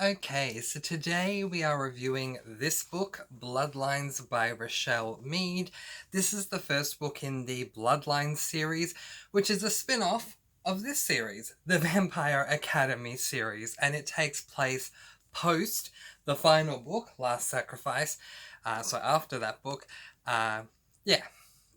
Okay, so today we are reviewing this book, Bloodlines by Rochelle Mead. This is the first book in the Bloodlines series, which is a spin-off of this series, the Vampire Academy series, and it takes place post the final book, Last Sacrifice. So after that book, yeah,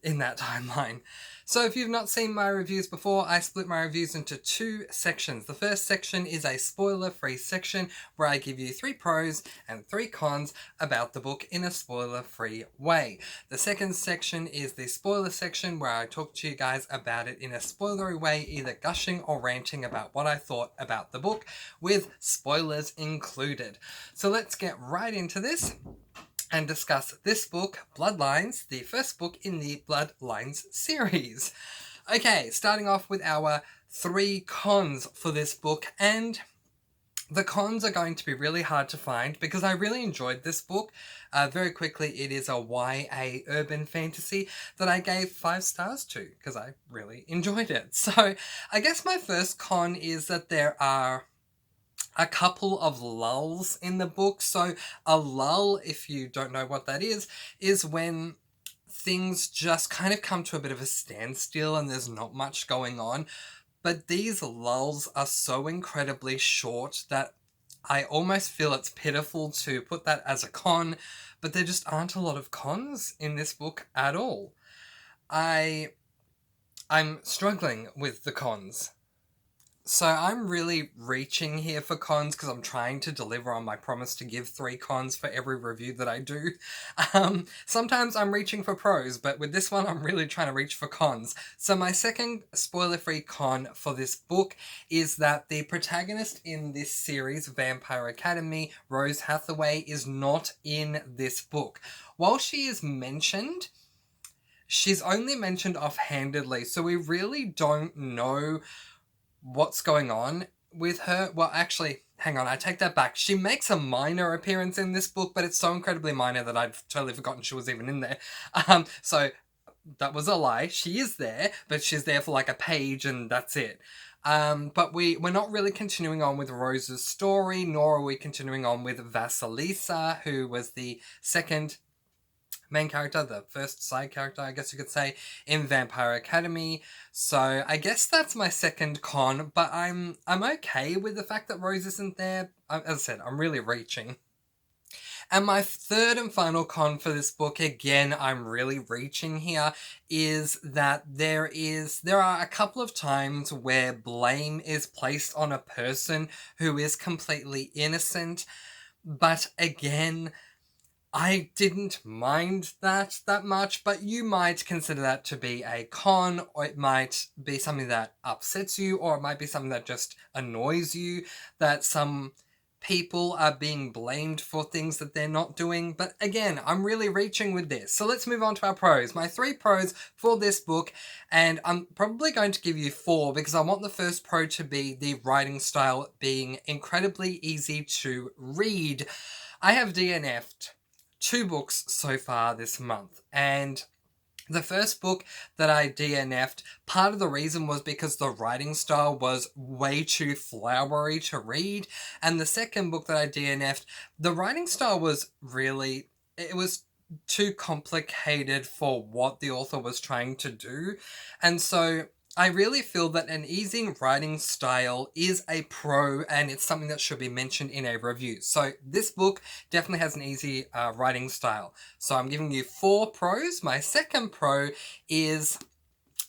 in that timeline. So if you've not seen my reviews before, I split my reviews into two sections. The first section is a spoiler-free section where I give you 3 pros and 3 cons about the book in a spoiler-free way. The second section is the spoiler section where I talk to you guys about it in a spoilery way, either gushing or ranting about what I thought about the book, with spoilers included. So let's get right into this and discuss this book, Bloodlines, the first book in the Bloodlines series. Okay, starting off with our 3 cons for this book, and the cons are going to be really hard to find because I really enjoyed this book. Very quickly, it is a YA urban fantasy that I gave 5 stars to because I really enjoyed it. So I guess my first con is that there are a couple of lulls in the book. So a lull, if you don't know what that is when things just kind of come to a bit of a standstill and there's not much going on. But these lulls are so incredibly short that I almost feel it's pitiful to put that as a con, but there just aren't a lot of cons in this book at all. I'm struggling with the cons. So I'm really reaching here for cons because I'm trying to deliver on my promise to give 3 cons for every review that I do. Sometimes I'm reaching for pros, but with this one I'm really trying to reach for cons. So my second spoiler-free con for this book is that the protagonist in this series, Vampire Academy, Rose Hathaway, is not in this book. While she is mentioned, she's only mentioned offhandedly, so we really don't know what's going on with her. Well, actually, hang on, I take that back. She makes a minor appearance in this book, but it's so incredibly minor that I'd totally forgotten she was even in there. So that was a lie. She is there, but she's there for like a page and that's it. But we're not really continuing on with Rose's story, nor are we continuing on with Vasilisa, who was the second main character, the first side character, I guess you could say, in Vampire Academy. So I guess that's my second con, but I'm okay with the fact that Rose isn't there. As I said, I'm really reaching. And my third and final con for this book, again, I'm really reaching here, is that there are a couple of times where blame is placed on a person who is completely innocent, but again, I didn't mind that much, but you might consider that to be a con, or it might be something that upsets you, or it might be something that just annoys you, that some people are being blamed for things that they're not doing. But again, I'm really reaching with this. So let's move on to our pros. My 3 pros for this book, and I'm probably going to give you 4 because I want the first pro to be the writing style being incredibly easy to read. I have DNF'd 2 books so far this month, and the first book that I DNF'd, part of the reason was because the writing style was way too flowery to read, and the second book that I DNF'd, the writing style was really, it was too complicated for what the author was trying to do, and so I really feel that an easy writing style is a pro, and it's something that should be mentioned in a review. So this book definitely has an easy writing style. So I'm giving you 4 pros. My second pro is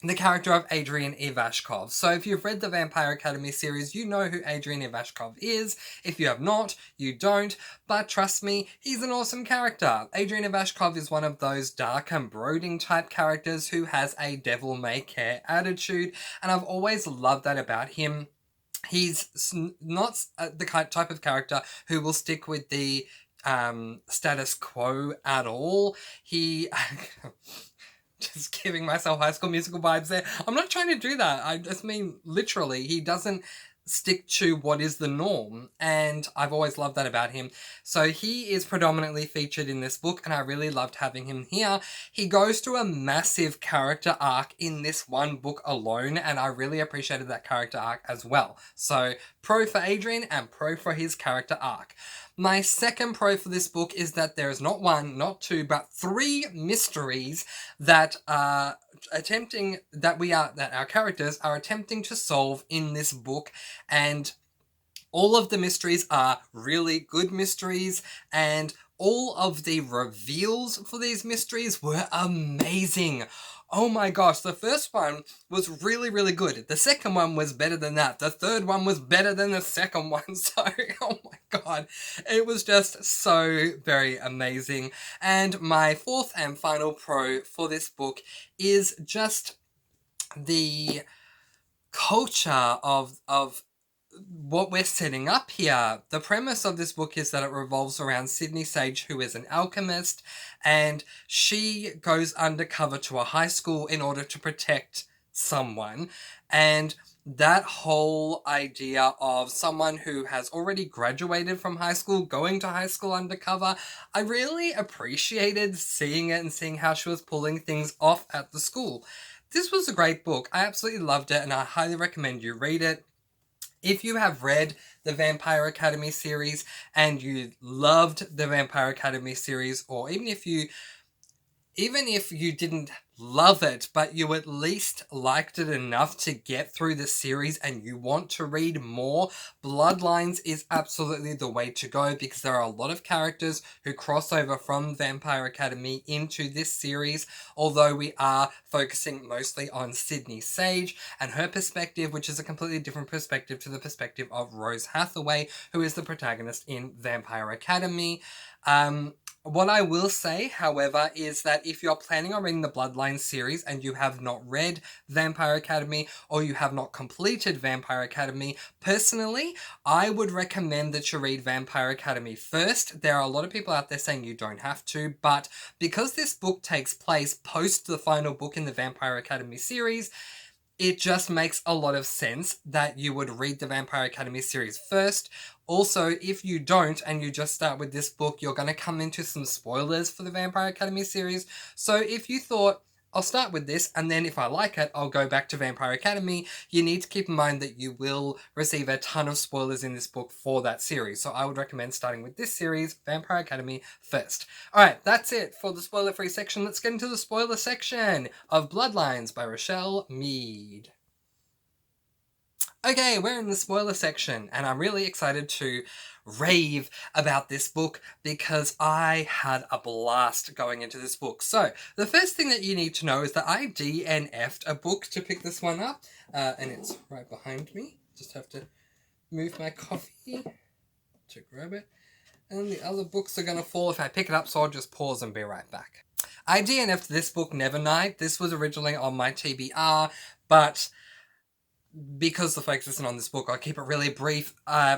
the character of Adrian Ivashkov. So if you've read the Vampire Academy series, you know who Adrian Ivashkov is. If you have not, you don't. But trust me, he's an awesome character. Adrian Ivashkov is one of those dark and brooding type characters who has a devil-may-care attitude, and I've always loved that about him. He's not the type of character who will stick with the status quo at all. He... just giving myself High School Musical vibes there. I'm not trying to do that. I just mean literally. He doesn't stick to what is the norm, and I've always loved that about him. So he is predominantly featured in this book, and I really loved having him here. He goes through a massive character arc in this one book alone, and I really appreciated that character arc as well. So pro for Adrian and pro for his character arc. My second pro for this book is that there is not one, not two, but three mysteries that are that our characters are attempting to solve in this book, and all of the mysteries are really good mysteries, and all of the reveals for these mysteries were amazing. Oh my gosh, the first one was really, really good. The second one was better than that. The third one was better than the second one. So, oh my god, it was just so very amazing. And my fourth and final pro for this book is just the culture of what we're setting up here. The premise of this book is that it revolves around Sydney Sage, who is an alchemist, and she goes undercover to a high school in order to protect someone. And that whole idea of someone who has already graduated from high school going to high school undercover, I really appreciated seeing it and seeing how she was pulling things off at the school. This was a great book. I absolutely loved it, and I highly recommend you read it. If you have read the Vampire Academy series and you loved the Vampire Academy series, or even if you didn't love it, but you at least liked it enough to get through the series and you want to read more, Bloodlines is absolutely the way to go, because there are a lot of characters who cross over from Vampire Academy into this series, although we are focusing mostly on Sydney Sage and her perspective, which is a completely different perspective to the perspective of Rose Hathaway, who is the protagonist in Vampire Academy. What I will say, however, is that if you're planning on reading the Bloodlines series and you have not read Vampire Academy, or you have not completed Vampire Academy, personally, I would recommend that you read Vampire Academy first. There are a lot of people out there saying you don't have to, but because this book takes place post the final book in the Vampire Academy series, it just makes a lot of sense that you would read the Vampire Academy series first. Also, if you don't and you just start with this book, you're going to come into some spoilers for the Vampire Academy series. So if you thought, I'll start with this, and then if I like it, I'll go back to Vampire Academy, you need to keep in mind that you will receive a ton of spoilers in this book for that series. So I would recommend starting with this series, Vampire Academy, first. Alright, that's it for the spoiler-free section. Let's get into the spoiler section of Bloodlines by Richelle Mead. Okay, we're in the spoiler section, and I'm really excited to rave about this book because I had a blast going into this book. So, the first thing that you need to know is that I DNF'd a book to pick this one up, and it's right behind me. Just have to move my coffee to grab it. And the other books are going to fall if I pick it up, so I'll just pause and be right back. I DNF'd this book, Nevernight. This was originally on my TBR, but because the focus isn't on this book, I'll keep it really brief.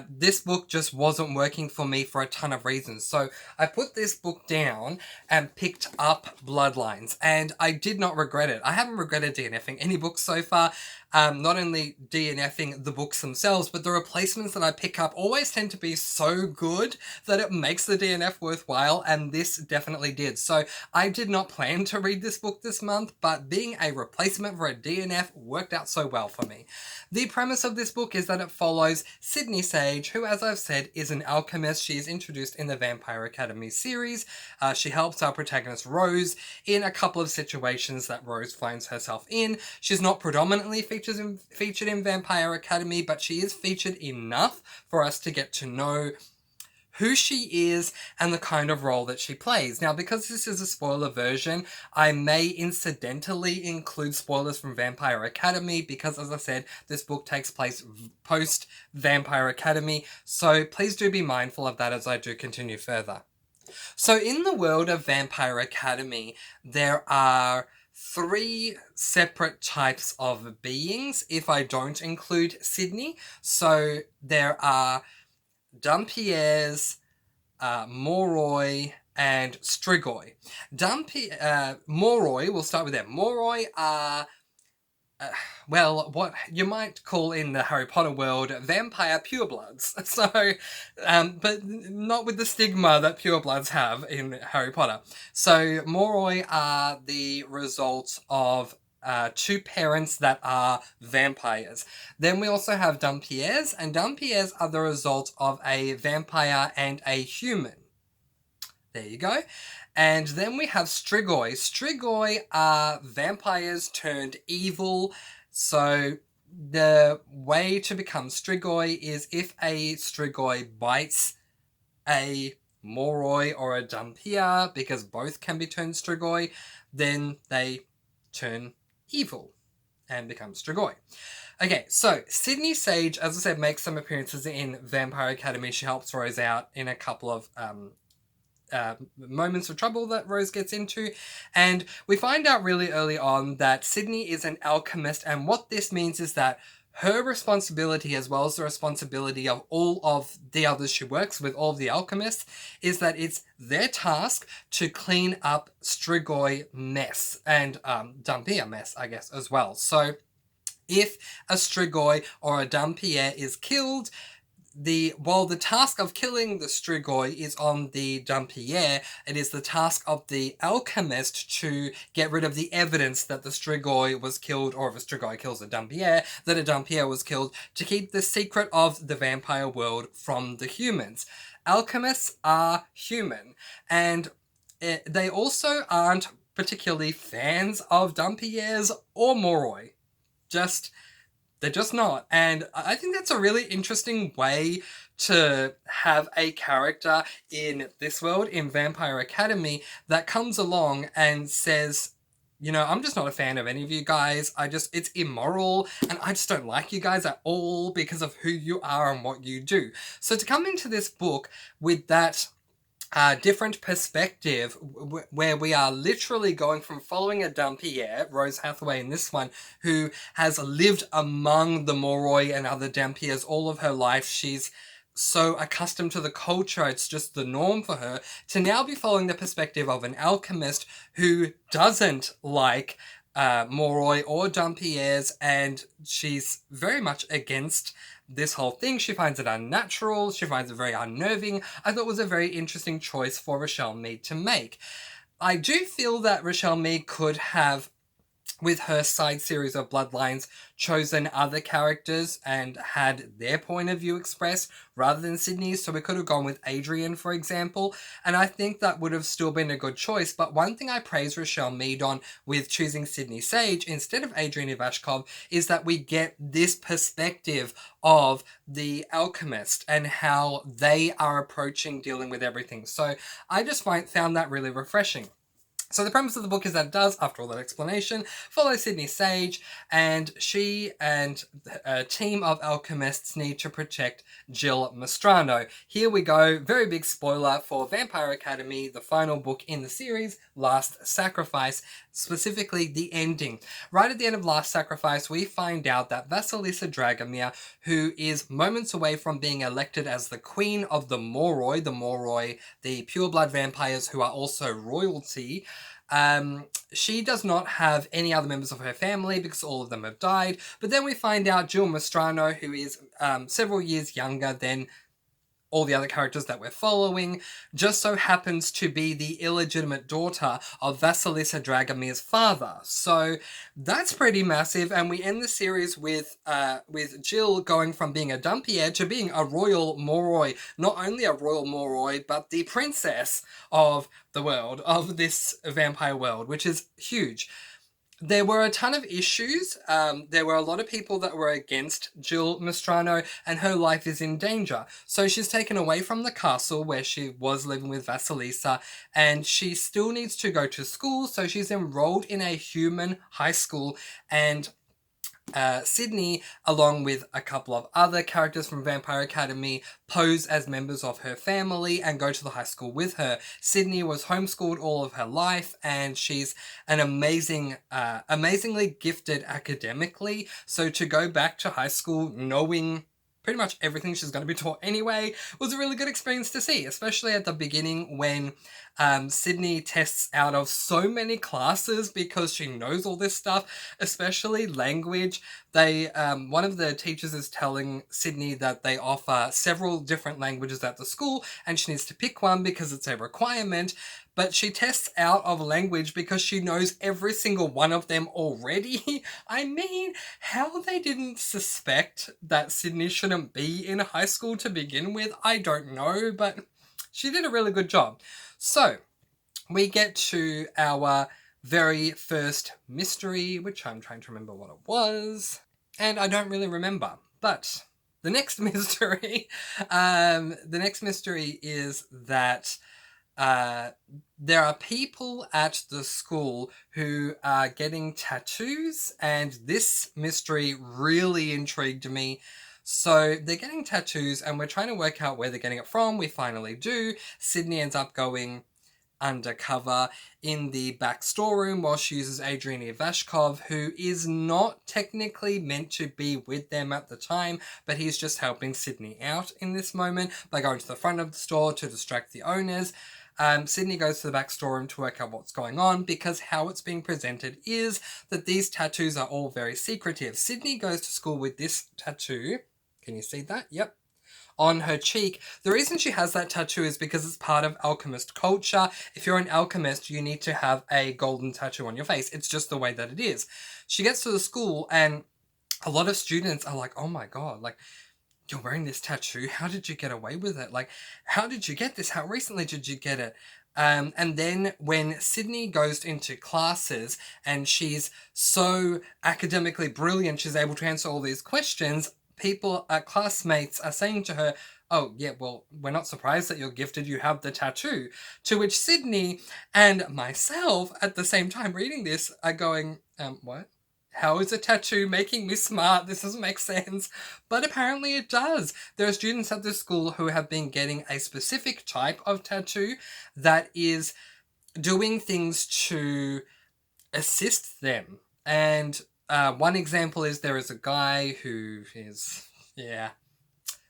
This book just wasn't working for me for a ton of reasons. So I put this book down and picked up Bloodlines, and I did not regret it. I haven't regretted DNFing any books so far. Not only DNFing the books themselves, but the replacements that I pick up always tend to be so good that it makes the DNF worthwhile, and this definitely did. So I did not plan to read this book this month, but being a replacement for a DNF worked out so well for me. The premise of this book is that it follows Sydney Sage, who, as I've said, is an alchemist. She is introduced in the Vampire Academy series. She helps our protagonist Rose in a couple of situations that Rose finds herself in. She's not predominantly featured in Vampire Academy, but she is featured enough for us to get to know who she is and the kind of role that she plays. Now, because this is a spoiler version, I may incidentally include spoilers from Vampire Academy because, as I said, this book takes place post Vampire Academy, so please do be mindful of that as I do continue further. So in the world of Vampire Academy, there are 3 separate types of beings if I don't include Sydney. So there are Dhampires, Moroi, and Strigoi. Moroi, we'll start with them. Moroi are well, what you might call in the Harry Potter world vampire purebloods. So, but not with the stigma that purebloods have in Harry Potter. So, Moroi are the result of two parents that are vampires. Then we also have Dhampires, and Dhampires are the result of a vampire and a human. There you go. And then we have Strigoi. Strigoi are vampires turned evil. So the way to become Strigoi is if a Strigoi bites a Moroi or a Dhampir, because both can be turned Strigoi, then they turn evil and become Strigoi. Okay, so Sydney Sage, as I said, makes some appearances in Vampire Academy. She helps Rose out in a couple of moments of trouble that Rose gets into, and we find out really early on that Sydney is an alchemist, and what this means is that her responsibility, as well as the responsibility of all of the others she works with, all of the alchemists, is that it's their task to clean up Strigoi mess and Dhampir mess, I guess, as well. So if a Strigoi or a Dhampir is killed, while the task of killing the Strigoi is on the Dhampir, it is the task of the alchemist to get rid of the evidence that the Strigoi was killed, or if a Strigoi kills a Dhampir, that a Dhampir was killed, to keep the secret of the vampire world from the humans. Alchemists are human, and they also aren't particularly fans of Dhampirs or Moroi. They're just not. And I think that's a really interesting way to have a character in this world, in Vampire Academy, that comes along and says, you know, I'm just not a fan of any of you guys. It's immoral, and I just don't like you guys at all because of who you are and what you do. So to come into this book with that different perspective, where we are literally going from following a Dhampir, Rose Hathaway in this one, who has lived among the Moroi and other Dhampirs all of her life. She's so accustomed to the culture, it's just the norm for her, to now be following the perspective of an alchemist who doesn't like Moroi or Dhampirs, and she's very much against this whole thing. She finds it unnatural, she finds it very unnerving. I thought it was a very interesting choice for Richelle Mead to make. I do feel that Richelle Mead could have, with her side series of Bloodlines, chosen other characters and had their point of view expressed rather than Sydney's. So we could have gone with Adrian, for example, and I think that would have still been a good choice. But one thing I praise Richelle Mead on with choosing Sydney Sage instead of Adrian Ivashkov is that we get this perspective of the alchemist and how they are approaching dealing with everything. So I just found that really refreshing. So the premise of the book is that it does, after all that explanation, follow Sydney Sage, and she and a team of alchemists need to protect Jill Mastrano. Here we go, very big spoiler for Vampire Academy, the final book in the series, Last Sacrifice, specifically the ending. Right at the end of Last Sacrifice, we find out that Vasilisa Dragomir, who is moments away from being elected as the queen of the Moroi, the pureblood vampires who are also royalty, she does not have any other members of her family because all of them have died. But then we find out Jill Mastrano, who is several years younger than all the other characters that we're following, just so happens to be the illegitimate daughter of Vasilisa Dragomir's father. So that's pretty massive, and we end the series with Jill going from being a Dhampir to being a royal Moroi. Not only a royal Moroi, but the princess of the world, of this vampire world, which is huge. There were a ton of issues. There were a lot of people that were against Jill Mastrano, and her life is in danger. So she's taken away from the castle where she was living with Vasilisa, and she still needs to go to school, so she's enrolled in a human high school, and Sydney, along with a couple of other characters from Vampire Academy, pose as members of her family and go to the high school with her. Sydney was homeschooled all of her life, and she's an amazingly gifted academically. So to go back to high school knowing pretty much everything she's going to be taught anyway was a really good experience to see, especially at the beginning when Sydney tests out of so many classes because she knows all this stuff, especially language. One of the teachers is telling Sydney that they offer several different languages at the school and she needs to pick one because it's a requirement. But she tests out of language because she knows every single one of them already. I mean, how they didn't suspect that Sydney shouldn't be in high school to begin with, I don't know, but she did a really good job. So, we get to our very first mystery, which I'm trying to remember what it was, and I don't really remember. But the next mystery, is that there are people at the school who are getting tattoos, and this mystery really intrigued me. So they're getting tattoos, and we're trying to work out where they're getting it from. We finally do. Sydney ends up going undercover in the back storeroom while she uses Adrian Ivashkov, who is not technically meant to be with them at the time, but he's just helping Sydney out in this moment by going to the front of the store to distract the owners. Sydney goes to the back storeroom to work out what's going on, because how it's being presented is that these tattoos are all very secretive. Sydney goes to school with this tattoo. Can you see that? Yep. On her cheek. The reason she has that tattoo is because it's part of alchemist culture. If you're an alchemist, you need to have a golden tattoo on your face. It's just the way that it is. She gets to the school and a lot of students are like, oh my god, like, you're wearing this tattoo? How did you get away with it? Like, how did you get this? How recently did you get it? And then when Sydney goes into classes and she's so academically brilliant, she's able to answer all these questions, classmates are saying to her, oh, yeah, well, we're not surprised that you're gifted, you have the tattoo. To which Sydney and myself, at the same time reading this, are going, what? How is a tattoo making me smart? This doesn't make sense. But apparently it does. There are students at this school who have been getting a specific type of tattoo that is doing things to assist them. And one example is there is a guy who is,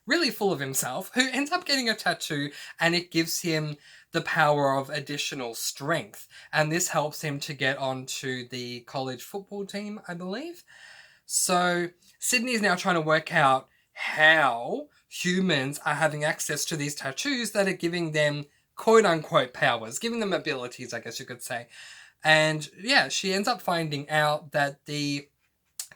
really full of himself, who ends up getting a tattoo, and it gives him the power of additional strength. And this helps him to get onto the college football team, I believe. So Sydney's now trying to work out how humans are having access to these tattoos that are giving them quote-unquote powers, giving them abilities, I guess you could say. And yeah, she ends up finding out that the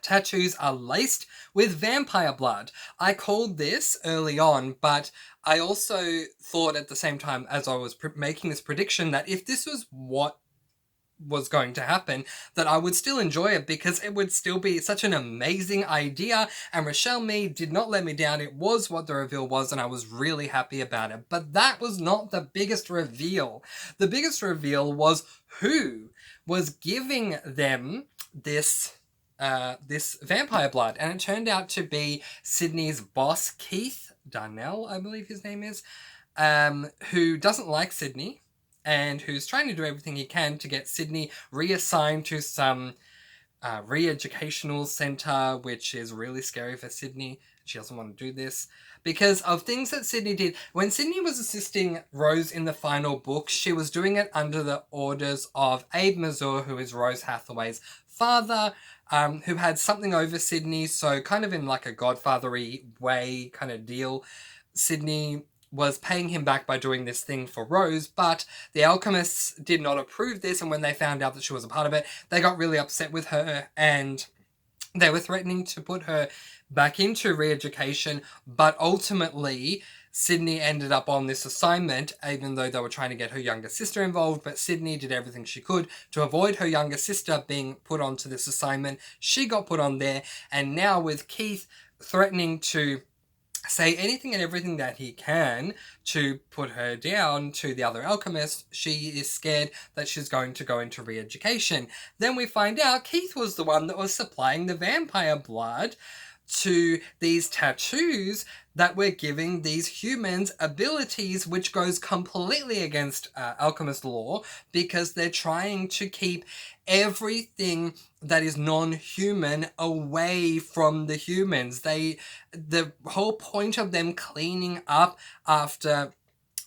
tattoos are laced with vampire blood. I called this early on, but I also thought at the same time as I was making this prediction that if this was what was going to happen, that I would still enjoy it because it would still be such an amazing idea, and Richelle Mead did not let me down. It was what the reveal was, and I was really happy about it. But that was not the biggest reveal. The biggest reveal was who was giving them this vampire blood, and it turned out to be Sydney's boss, Keith Darnell, I believe his name is, who doesn't like Sydney and who's trying to do everything he can to get Sydney reassigned to some re-educational centre, which is really scary for Sydney. She doesn't want to do this because of things that Sydney did. When Sydney was assisting Rose in the final book, she was doing it under the orders of Abe Mazur, who is Rose Hathaway's father, who had something over Sydney, so kind of in like a godfather-y way kind of deal. Sydney was paying him back by doing this thing for Rose, but the alchemists did not approve this, and when they found out that she was a part of it, they got really upset with her, and they were threatening to put her back into re-education, but ultimately Sydney ended up on this assignment, even though they were trying to get her younger sister involved, but Sydney did everything she could to avoid her younger sister being put onto this assignment. She got put on there, and now with Keith threatening to say anything and everything that he can to put her down to the other alchemist, she is scared that she's going to go into re-education. Then we find out Keith was the one that was supplying the vampire blood to these tattoos that were giving these humans abilities, which goes completely against alchemist law, because they're trying to keep everything that is non-human away from the humans. The whole point of them cleaning up after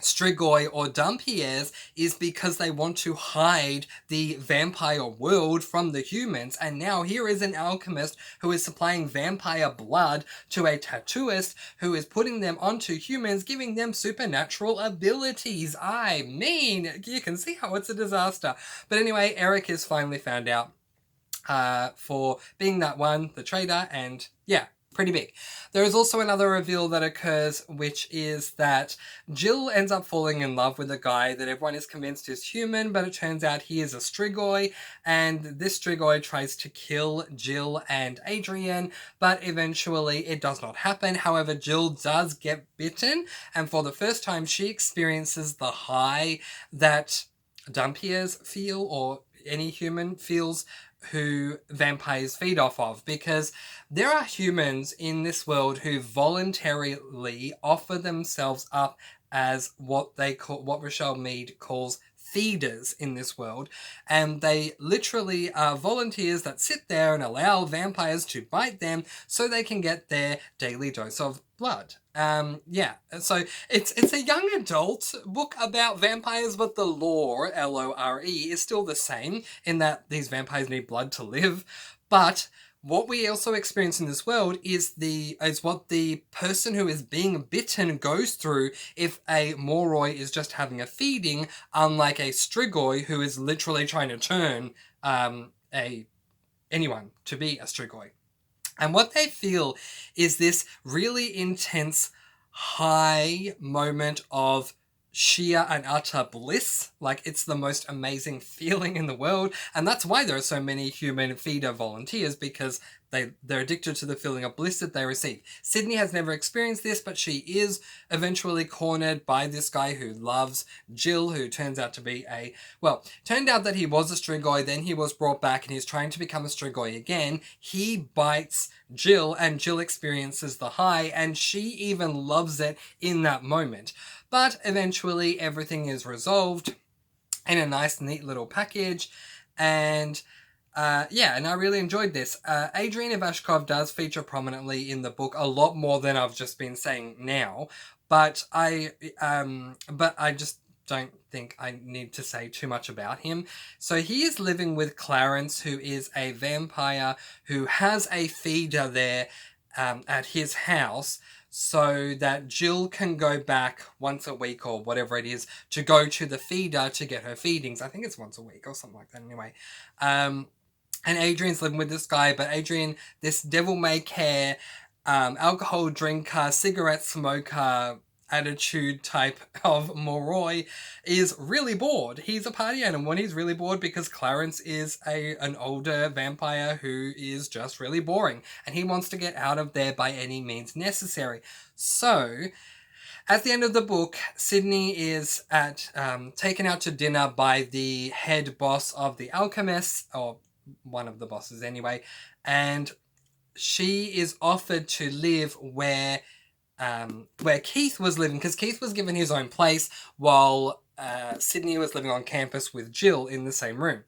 Strigoi or Dhampires is because they want to hide the vampire world from the humans, and now here is an alchemist who is supplying vampire blood to a tattooist who is putting them onto humans, giving them supernatural abilities. I mean, you can see how it's a disaster. But anyway, Eric is finally found out for being that one, the traitor, and yeah, pretty big. There is also another reveal that occurs, which is that Jill ends up falling in love with a guy that everyone is convinced is human, but it turns out he is a Strigoi, and this Strigoi tries to kill Jill and Adrian, but eventually it does not happen. However, Jill does get bitten, and for the first time she experiences the high that Dhampires feel, or any human feels, who vampires feed off of, because there are humans in this world who voluntarily offer themselves up as what Richelle Mead calls feeders in this world, and they literally are volunteers that sit there and allow vampires to bite them so they can get their daily dose of blood. Yeah, so it's a young adult book about vampires, but the lore, Lore, is still the same in that these vampires need blood to live. But what we also experience in this world is what the person who is being bitten goes through if a Moroi is just having a feeding, unlike a Strigoi who is literally trying to turn anyone to be a Strigoi. And what they feel is this really intense high moment of sheer and utter bliss. Like, it's the most amazing feeling in the world, and that's why there are so many human feeder volunteers, because they're addicted to the feeling of bliss that they receive. Sydney has never experienced this, but she is eventually cornered by this guy who loves Jill, who turns out to be turned out that he was a Strigoi, then he was brought back and he's trying to become a Strigoi again. He bites Jill and Jill experiences the high, and she even loves it in that moment. But eventually everything is resolved in a nice, neat little package. And and I really enjoyed this. Adrian Ivashkov does feature prominently in the book, a lot more than I've just been saying now. But I just don't think I need to say too much about him. So he is living with Clarence, who is a vampire who has a feeder there at his house, so that Jill can go back once a week or whatever it is to go to the feeder to get her feedings. I think it's once a week or something like that anyway. And Adrian's living with this guy, but Adrian, this devil-may-care, alcohol drinker, cigarette smoker, attitude type of Moroi, is really bored. He's a party animal when he's really bored, because Clarence is an older vampire who is just really boring, and he wants to get out of there by any means necessary. So at the end of the book, Sydney is taken out to dinner by the head boss of the alchemists, or one of the bosses anyway, and she is offered to live where Keith was living, because Keith was given his own place while Sydney was living on campus with Jill in the same room.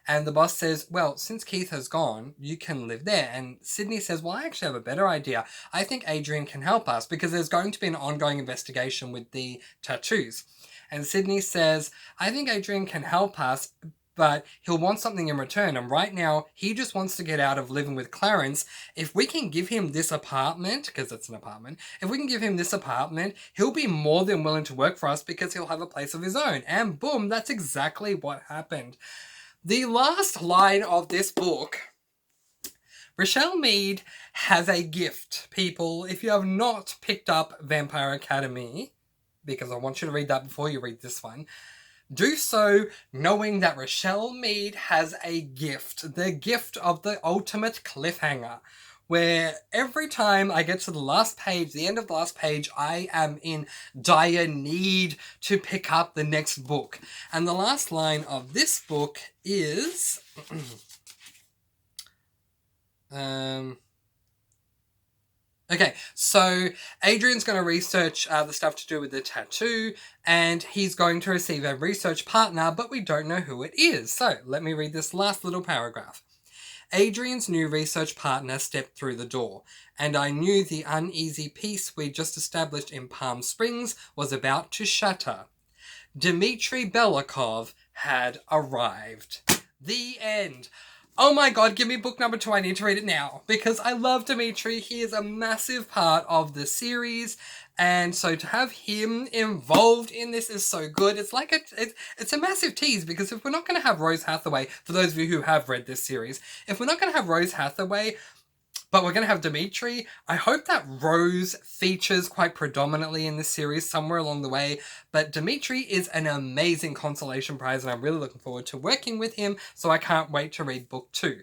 And the boss says, well, since Keith has gone, you can live there. And Sydney says, well, I actually have a better idea. I think Adrian can help us, because there's going to be an ongoing investigation with the tattoos. And Sydney says, I think Adrian can help us, but he'll want something in return. And right now, he just wants to get out of living with Clarence. If we can give him this apartment, because it's an apartment, if we can give him this apartment, he'll be more than willing to work for us, because he'll have a place of his own. And boom, that's exactly what happened. The last line of this book, Richelle Mead has a gift. People, if you have not picked up Vampire Academy, because I want you to read that before you read this one, do so knowing that Richelle Mead has a gift. The gift of the ultimate cliffhanger, where every time I get to the last page, the end of the last page, I am in dire need to pick up the next book. And the last line of this book is... Okay, so Adrian's going to research the stuff to do with the tattoo, and he's going to receive a research partner, but we don't know who it is. So let me read this last little paragraph. Adrian's new research partner stepped through the door, and I knew the uneasy peace we just established in Palm Springs was about to shatter. Dmitry Belikov had arrived. The end. Oh my god, give me book number 2. I need to read it now because I love Dmitry. He is a massive part of the series. And so to have him involved in this is so good. It's like it's a massive tease because if we're not going to have Rose Hathaway, for those of you who have read this series, if we're not going to have Rose Hathaway, but we're going to have Dmitry, I hope that Rose features quite predominantly in this series somewhere along the way. But Dmitry is an amazing consolation prize and I'm really looking forward to working with him, so I can't wait to read book 2.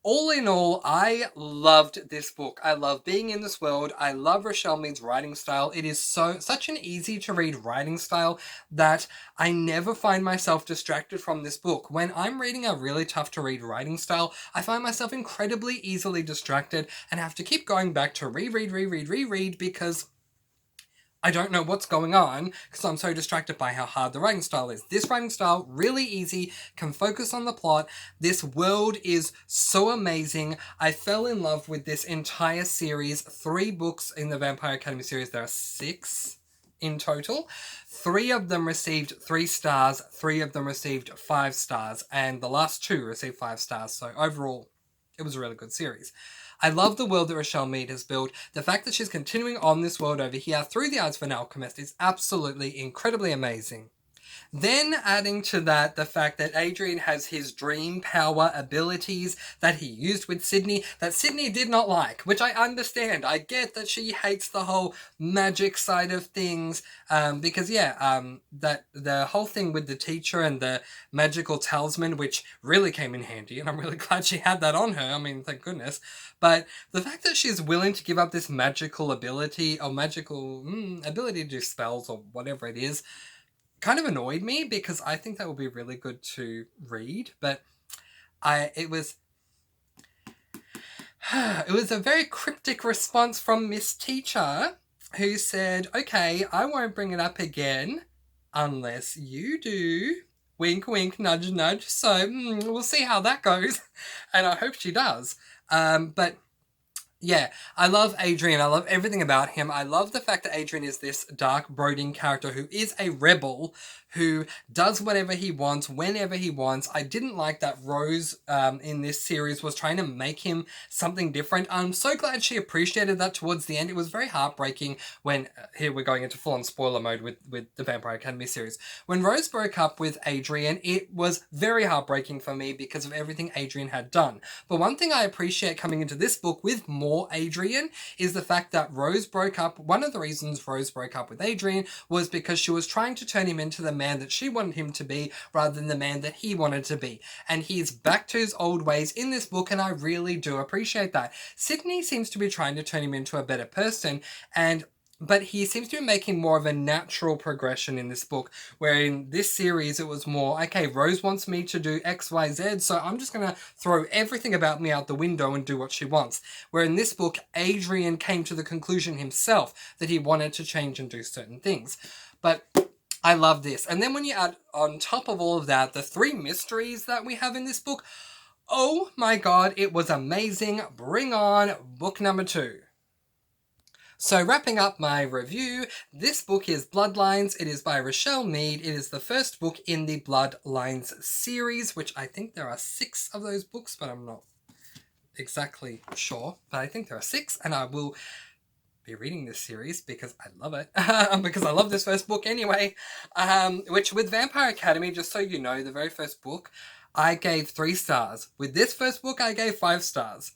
All in all, I loved this book. I love being in this world. I love Richelle Mead's writing style. It is such an easy to read writing style that I never find myself distracted from this book. When I'm reading a really tough to read writing style, I find myself incredibly easily distracted and have to keep going back to reread because I don't know what's going on because I'm so distracted by how hard the writing style is. This writing style, really easy, can focus on the plot. This world is so amazing. I fell in love with this entire series. 3 books in the Vampire Academy series. There are 6 in total. 3 of them received 3 stars. 3 of them received 5 stars. And the last 2 received 5 stars. So overall, it was a really good series. I love the world that Richelle Mead has built. The fact that she's continuing on this world over here through the eyes of an alchemist is absolutely incredibly amazing. Then adding to that the fact that Adrian has his dream power abilities that he used with Sydney, that Sydney did not like, which I understand. I get that she hates the whole magic side of things, because that the whole thing with the teacher and the magical talisman, which really came in handy, and I'm really glad she had that on her. I mean, thank goodness. But the fact that she's willing to give up this magical ability, or magical ability to do spells or whatever it is, kind of annoyed me because I think that would be really good to read, but it was a very cryptic response from Miss Teacher, who said, okay, I won't bring it up again unless you do. Wink, wink, nudge, nudge. So we'll see how that goes. And I hope she does. But yeah, I love Adrian. I love everything about him. I love the fact that Adrian is this dark, brooding character who is a rebel, who does whatever he wants, whenever he wants. I didn't like that Rose in this series was trying to make him something different. I'm so glad she appreciated that towards the end. It was very heartbreaking when, here we're going into full-on spoiler mode with the Vampire Academy series. When Rose broke up with Adrian, it was very heartbreaking for me because of everything Adrian had done. But one thing I appreciate coming into this book with more Adrian is the fact that Rose broke up. One of the reasons Rose broke up with Adrian was because she was trying to turn him into the man that she wanted him to be rather than the man that he wanted to be. And he's back to his old ways in this book, and I really do appreciate that. Sydney seems to be trying to turn him into a better person, but he seems to be making more of a natural progression in this book, where in this series it was more, okay, Rose wants me to do X, Y, Z, so I'm just going to throw everything about me out the window and do what she wants. Where in this book, Adrian came to the conclusion himself that he wanted to change and do certain things. But I love this. And then when you add on top of all of that, the 3 mysteries that we have in this book, oh my god, it was amazing. Bring on book number 2. So wrapping up my review, this book is Bloodlines. It is by Richelle Mead. It is the first book in the Bloodlines series, which I think there are 6 of those books, but I'm not exactly sure. But I think there are 6, and I will be reading this series because I love it, because I love this first book anyway, which with Vampire Academy, just so you know, the very first book, I gave 3 stars. With this first book, I gave 5 stars.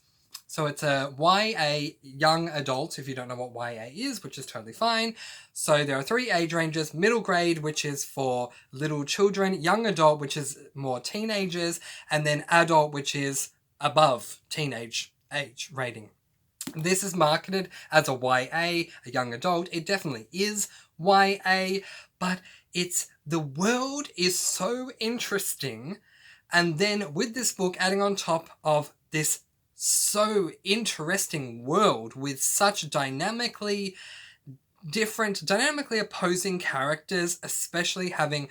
So it's a YA young adult, if you don't know what YA is, which is totally fine. So there are 3 age ranges: middle grade, which is for little children; young adult, which is more teenagers; and then adult, which is above teenage age rating. This is marketed as a YA, a young adult. It definitely is YA, but the world is so interesting. And then with this book, adding on top of this so interesting world with such dynamically opposing characters, especially having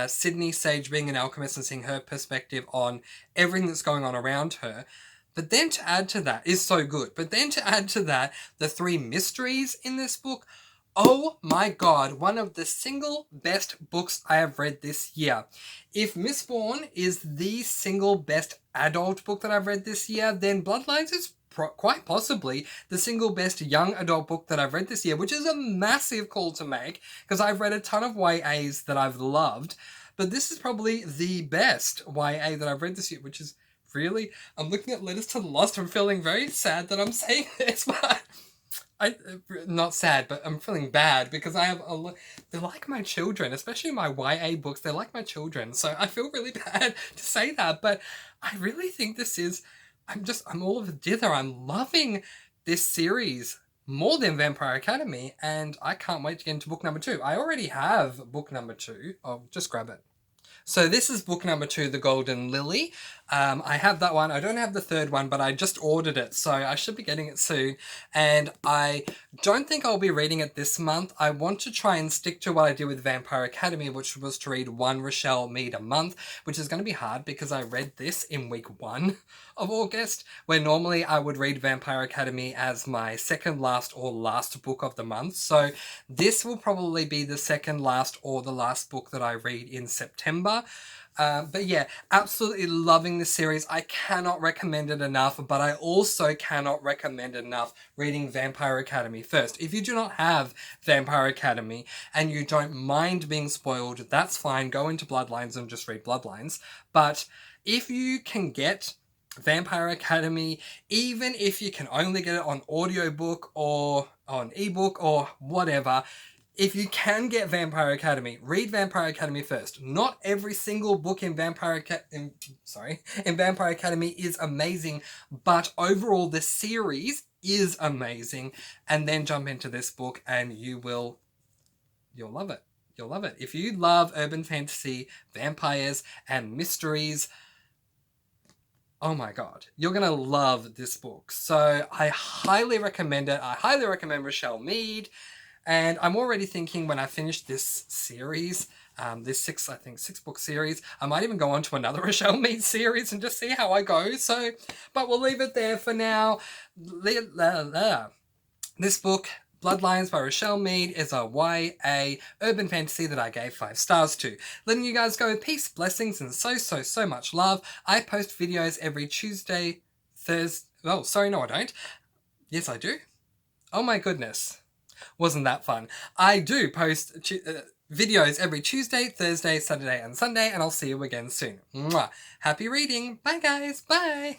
Sydney Sage being an alchemist and seeing her perspective on everything that's going on around her, But then to add to that is so good. But then to add to that, the 3 mysteries in this book, oh my god, one of the single best books I have read this year. If Mistborn is the single best adult book that I've read this year, then Bloodlines is quite possibly the single best young adult book that I've read this year, which is a massive call to make because I've read a ton of YAs that I've loved, but this is probably the best YA that I've read this year, which is really, I'm looking at Letters to the Lost. I'm feeling very sad that I'm saying this, but not sad, but I'm feeling bad because I have they're like my children, especially my YA books. They're like my children, so I feel really bad to say that, but I really think this is. I'm all of a dither. I'm loving this series more than Vampire Academy, and I can't wait to get into book number 2. I already have book number 2. I'll just grab it. So this is book number 2, The Golden Lily. I have that one. I don't have the third one, but I just ordered it, so I should be getting it soon. And I don't think I'll be reading it this month. I want to try and stick to what I did with Vampire Academy, which was to read one Rochelle Mead a month, which is going to be hard because I read this in week 1 of August, where normally I would read Vampire Academy as my second last or last book of the month. So this will probably be the second last or the last book that I read in September. But yeah, absolutely loving this series. I cannot recommend it enough, but I also cannot recommend enough reading Vampire Academy first. If you do not have Vampire Academy and you don't mind being spoiled, that's fine. Go into Bloodlines and just read Bloodlines. But if you can get Vampire Academy, even if you can only get it on audiobook or on ebook or whatever, if you can get Vampire Academy, read Vampire Academy first. Not every single book in Vampire Academy is amazing, but overall the series is amazing. And then jump into this book and you'll love it. You'll love it. If you love urban fantasy, vampires, and mysteries, oh my god, you're going to love this book. So I highly recommend it. I highly recommend Rochelle Mead. And I'm already thinking when I finish this series, this 6 book series, I might even go on to another Rochelle Mead series and just see how I go. So, but we'll leave it there for now. This book, Bloodlines by Rochelle Mead, is a YA urban fantasy that I gave 5 stars to. Letting you guys go with peace, blessings, and so much love. I post videos every Tuesday, Thursday. Oh, sorry, no I don't. Yes, I do. Oh my goodness. Wasn't that fun? I do post videos every Tuesday, Thursday, Saturday, and Sunday, and I'll see you again soon. Mwah. Happy reading. Bye, guys. Bye.